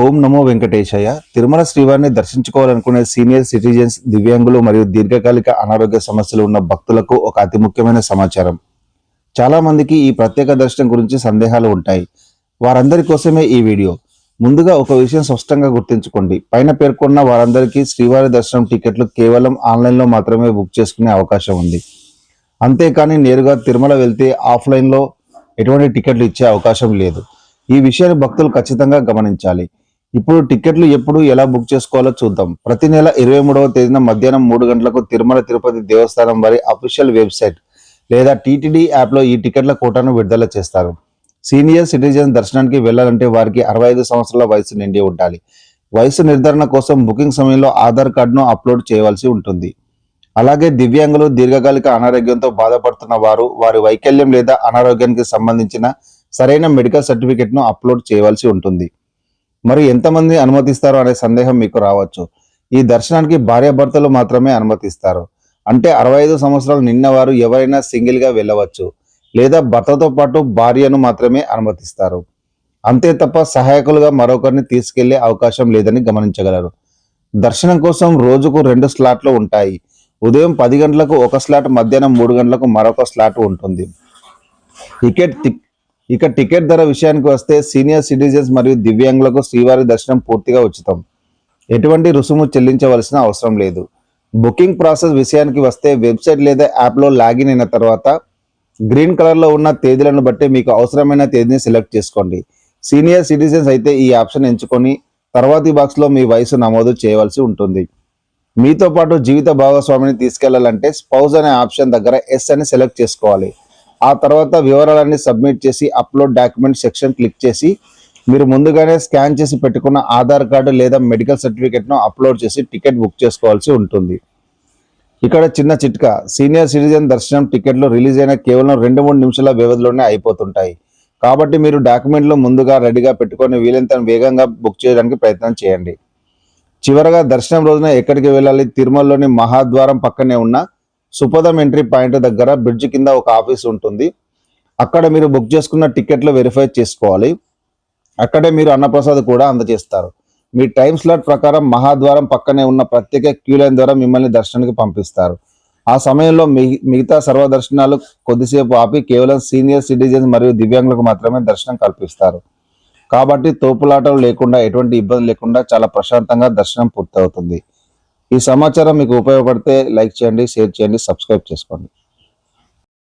ఓం నమో వెంకటేశయ్య. తిరుమల శ్రీవారిని దర్శించుకోవాలనుకునే senior citizens, దివ్యాంగులు మరియు దీర్ఘకాలిక అనారోగ్య సమస్యలు ఉన్న భక్తులకు ఒక అతి ముఖ్యమైన సమాచారం. చాలా మందికి ఈ ప్రత్యేక దర్శనం గురించి సందేహాలు ఉంటాయి. వారందరి కోసమే ఈ వీడియో. ముందుగా ఒక విషయం స్పష్టంగా గుర్తుంచుకోండి. పైన పేర్కొన్న వారందరికీ శ్రీవారి దర్శనం టికెట్లు కేవలం ఆన్లైన్లో మాత్రమే బుక్ చేసుకునే అవకాశం ఉంది. అంతేకాని నేరుగా తిరుమల వెళ్తే ఆఫ్లైన్లో ఎటువంటి టికెట్లు ఇచ్చే అవకాశం లేదు. ఈ విషయాన్ని భక్తులు ఖచ్చితంగా గమనించాలి. ఇప్పుడు టికెట్లు ఎప్పుడు ఎలా బుక్ చేసుకోవాలో చూద్దాం. ప్రతి నెల 23వ తేదీన మధ్యాహ్నం 3 గంటలకు తిరుమల తిరుపతి దేవస్థానం వారి అఫీషియల్ వెబ్సైట్ లేదా టీటీడీ యాప్లో ఈ టికెట్ల కోటాను విడుదల చేస్తారు. సీనియర్ సిటిజన్ దర్శనానికి వెళ్లాలంటే వారికి 65 సంవత్సరాల వయసు నిండి ఉండాలి. వయసు నిర్ధారణ కోసం బుకింగ్ సమయంలో ఆధార్ కార్డును అప్లోడ్ చేయవలసి ఉంటుంది. అలాగే దివ్యాంగులు, దీర్ఘకాలిక అనారోగ్యంతో బాధపడుతున్న వారు వారి వైకల్యం లేదా అనారోగ్యానికి సంబంధించిన సరైన మెడికల్ సర్టిఫికెట్ను అప్లోడ్ చేయవలసి ఉంటుంది. మరి ఎంతమంది అనుమతిస్తారు అనే సందేహం మీకు రావచ్చు. ఈ దర్శనానికి భార్యాభర్తలు మాత్రమే అనుమతిస్తారు. అంటే 65 సంవత్సరాలు నిన్నవారు ఎవరైనా సింగిల్గా వెళ్ళవచ్చు, లేదా భర్తతో పాటు భార్యను మాత్రమే అనుమతిస్తారు. అంతే తప్ప సహాయకులుగా మరొకరిని తీసుకెళ్లే అవకాశం లేదని గమనించగలరు. దర్శనం కోసం రోజుకు 2 స్లాట్లు ఉంటాయి. ఉదయం 10 గంటలకు ఒక స్లాట్, మధ్యాహ్నం 3 గంటలకు మరొక స్లాట్ ఉంటుంది. టికెట్ ధర విషయానికి వస్తే సీనియర్ సిటిజన్స్ మరియు దివ్యాంగులకు శ్రీవారి దర్శనం పూర్తిగా ఉచితం. ఎటువంటి రుసుము చెల్లించవలసిన అవసరం లేదు. బుకింగ్ ప్రాసెస్ విషయానికి వస్తే వెబ్సైట్ లేదా యాప్లో లాగిన్ అయిన తర్వాత గ్రీన్ కలర్లో ఉన్న తేదీలను బట్టి మీకు అవసరమైన తేదీని సెలెక్ట్ చేసుకోండి. సీనియర్ సిటిజన్స్ అయితే ఈ ఆప్షన్ ఎంచుకొని తర్వాతి బాక్స్లో మీ వయసు నమోదు చేయవలసి ఉంటుంది. మీతో పాటు జీవిత భాగస్వామిని తీసుకెళ్లాలంటే స్పౌస్ అనే ఆప్షన్ దగ్గర ఎస్ అని సెలెక్ట్ చేసుకోవాలి. ఆ తర్వాత వివరాలన్నీ సబ్మిట్ చేసి అప్లోడ్ డాక్యుమెంట్ సెక్షన్ క్లిక్ చేసి మీరు ముందుగానే స్కాన్ చేసి పెట్టుకున్న ఆధార్ కార్డు లేదా మెడికల్ సర్టిఫికెట్ను అప్లోడ్ చేసి టికెట్ బుక్ చేసుకోవాల్సి ఉంటుంది. ఇక్కడ చిన్న చిట్కా, సీనియర్ సిటిజన్ దర్శనం టికెట్లు రిలీజ్ అయిన కేవలం 2-3 నిమిషాల వ్యవధిలోనే అయిపోతుంటాయి. కాబట్టి మీరు డాక్యుమెంట్లు ముందుగా రెడీగా పెట్టుకొని వీలైనంత వేగంగా బుక్ చేయడానికి ప్రయత్నం చేయండి. చివరగా దర్శనం రోజున ఎక్కడికి వెళ్ళాలి? తిరుమలలోని మహాద్వారం పక్కనే ఉన్న సుపదం ఎంట్రీ పాయింట్ దగ్గర బ్రిడ్జ్ కింద ఒక ఆఫీస్ ఉంటుంది. అక్కడ మీరు బుక్ చేసుకున్న టికెట్లు వెరిఫై చేసుకోవాలి. అక్కడే మీరు అన్నప్రసాద్ కూడా అందజేస్తారు. మీ టైం స్లాట్ ప్రకారం మహాద్వారం పక్కనే ఉన్న ప్రత్యేక క్యూ లైన్ ద్వారా మిమ్మల్ని దర్శనానికి పంపిస్తారు. ఆ సమయంలో మిగతా సర్వదర్శనాలు కొద్దిసేపు ఆపి కేవలం సీనియర్ సిటిజన్స్ మరియు దివ్యాంగులకు మాత్రమే దర్శనం కల్పిస్తారు. కాబట్టి తోపులాటలు లేకుండా, ఎటువంటి ఇబ్బంది లేకుండా చాలా ప్రశాంతంగా దర్శనం పూర్తవుతుంది. ఈ సమాచారం మీకు ఉపయోగపడితే లైక్ చేయండి, షేర్ చేయండి, సబ్స్క్రైబ్ చేసుకోండి.